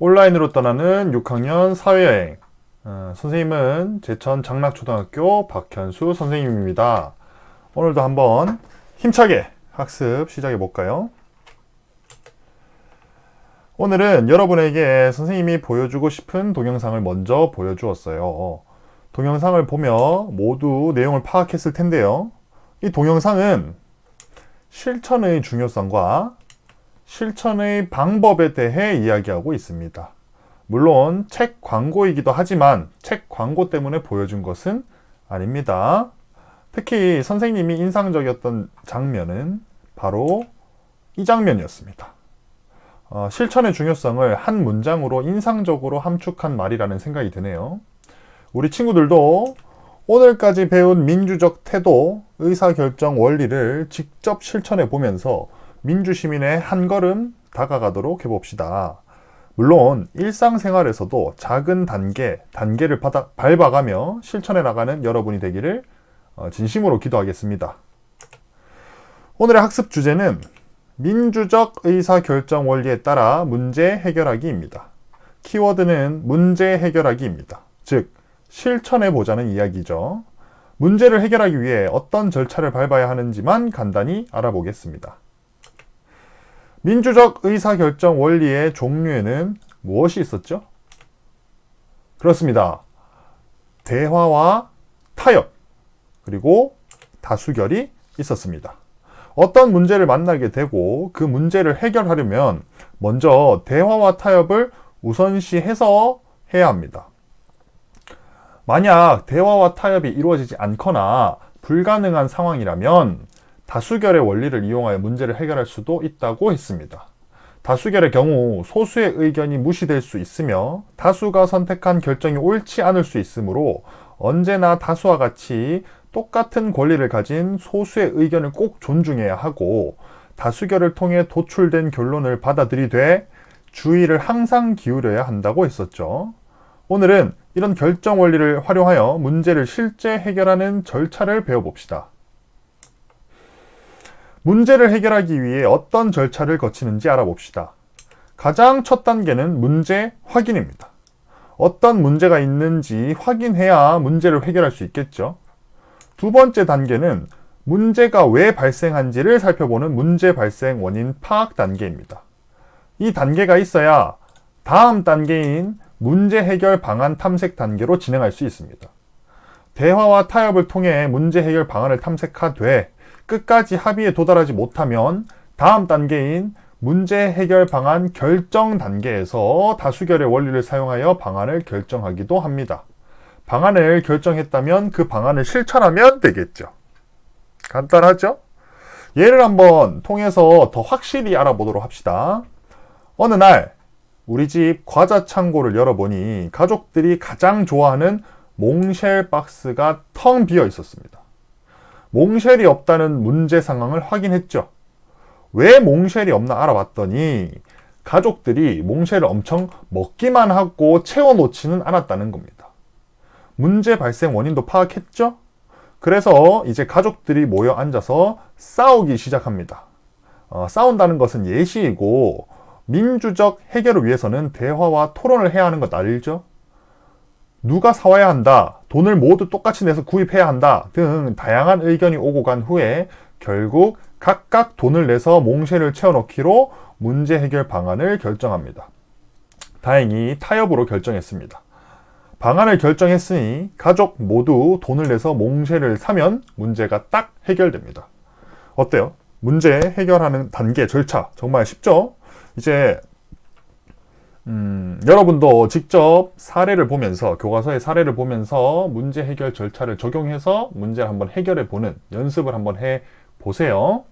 온라인으로 떠나는 6학년 사회여행. 선생님은 제천 장락초등학교 박현수 선생님입니다. 오늘도 한번 힘차게 학습 시작해 볼까요? 오늘은 여러분에게 선생님이 보여주고 싶은 동영상을 먼저 보여주었어요. 동영상을 보며 모두 내용을 파악했을 텐데요. 이 동영상은 실천의 중요성과 실천의 방법에 대해 이야기하고 있습니다. 물론 책 광고이기도 하지만 책 광고 때문에 보여준 것은 아닙니다. 특히 선생님이 인상적이었던 장면은 바로 이 장면이었습니다. 실천의 중요성을 한 문장으로 인상적으로 함축한 말이라는 생각이 드네요. 우리 친구들도 오늘까지 배운 민주적 태도, 의사결정 원리를 직접 실천해 보면서 민주시민의 한 걸음 다가가도록 해봅시다. 물론 일상생활에서도 작은 단계를 밟아가며 실천해 나가는 여러분이 되기를 진심으로 기도하겠습니다. 오늘의 학습 주제는 민주적 의사결정 원리에 따라 문제 해결하기입니다. 키워드는 문제 해결하기입니다. 즉, 실천해보자는 이야기죠. 문제를 해결하기 위해 어떤 절차를 밟아야 하는지만 간단히 알아보겠습니다. 민주적 의사결정 원리의 종류에는 무엇이 있었죠? 그렇습니다. 대화와 타협, 그리고 다수결이 있었습니다. 어떤 문제를 만나게 되고 그 문제를 해결하려면 먼저 대화와 타협을 우선시해서 해야 합니다. 만약 대화와 타협이 이루어지지 않거나 불가능한 상황이라면 다수결의 원리를 이용하여 문제를 해결할 수도 있다고 했습니다. 다수결의 경우 소수의 의견이 무시될 수 있으며 다수가 선택한 결정이 옳지 않을 수 있으므로 언제나 다수와 같이 똑같은 권리를 가진 소수의 의견을 꼭 존중해야 하고 다수결을 통해 도출된 결론을 받아들이되 주의를 항상 기울여야 한다고 했었죠. 오늘은 이런 결정 원리를 활용하여 문제를 실제 해결하는 절차를 배워봅시다. 문제를 해결하기 위해 어떤 절차를 거치는지 알아봅시다. 가장 첫 단계는 문제 확인입니다. 어떤 문제가 있는지 확인해야 문제를 해결할 수 있겠죠. 두 번째 단계는 문제가 왜 발생한지를 살펴보는 문제 발생 원인 파악 단계입니다. 이 단계가 있어야 다음 단계인 문제 해결 방안 탐색 단계로 진행할 수 있습니다. 대화와 타협을 통해 문제 해결 방안을 탐색하되 끝까지 합의에 도달하지 못하면 다음 단계인 문제 해결 방안 결정 단계에서 다수결의 원리를 사용하여 방안을 결정하기도 합니다. 방안을 결정했다면 그 방안을 실천하면 되겠죠. 간단하죠? 예를 한번 통해서 더 확실히 알아보도록 합시다. 어느 날 우리 집 과자 창고를 열어보니 가족들이 가장 좋아하는 몽쉘 박스가 텅 비어 있었습니다. 몽쉘이 없다는 문제 상황을 확인했죠. 왜 몽쉘이 없나 알아봤더니 가족들이 몽쉘을 엄청 먹기만 하고 채워놓지는 않았다는 겁니다. 문제 발생 원인도 파악했죠? 그래서 이제 가족들이 모여 앉아서 싸우기 시작합니다. 싸운다는 것은 예시이고 민주적 해결을 위해서는 대화와 토론을 해야 하는 것 알죠? 누가 사와야 한다, 돈을 모두 똑같이 내서 구입해야 한다 등 다양한 의견이 오고 간 후에 결국 각각 돈을 내서 몽쉘을 채워넣기로 문제 해결 방안을 결정합니다. 다행히 타협으로 결정했습니다. 방안을 결정했으니 가족 모두 돈을 내서 몽쉘을 사면 문제가 딱 해결됩니다. 어때요? 문제 해결하는 단계 절차 정말 쉽죠? 이제 여러분도 직접 사례를 보면서 교과서의 사례를 보면서 문제 해결 절차를 적용해서 문제를 한번 해결해 보는 연습을 한번 해 보세요.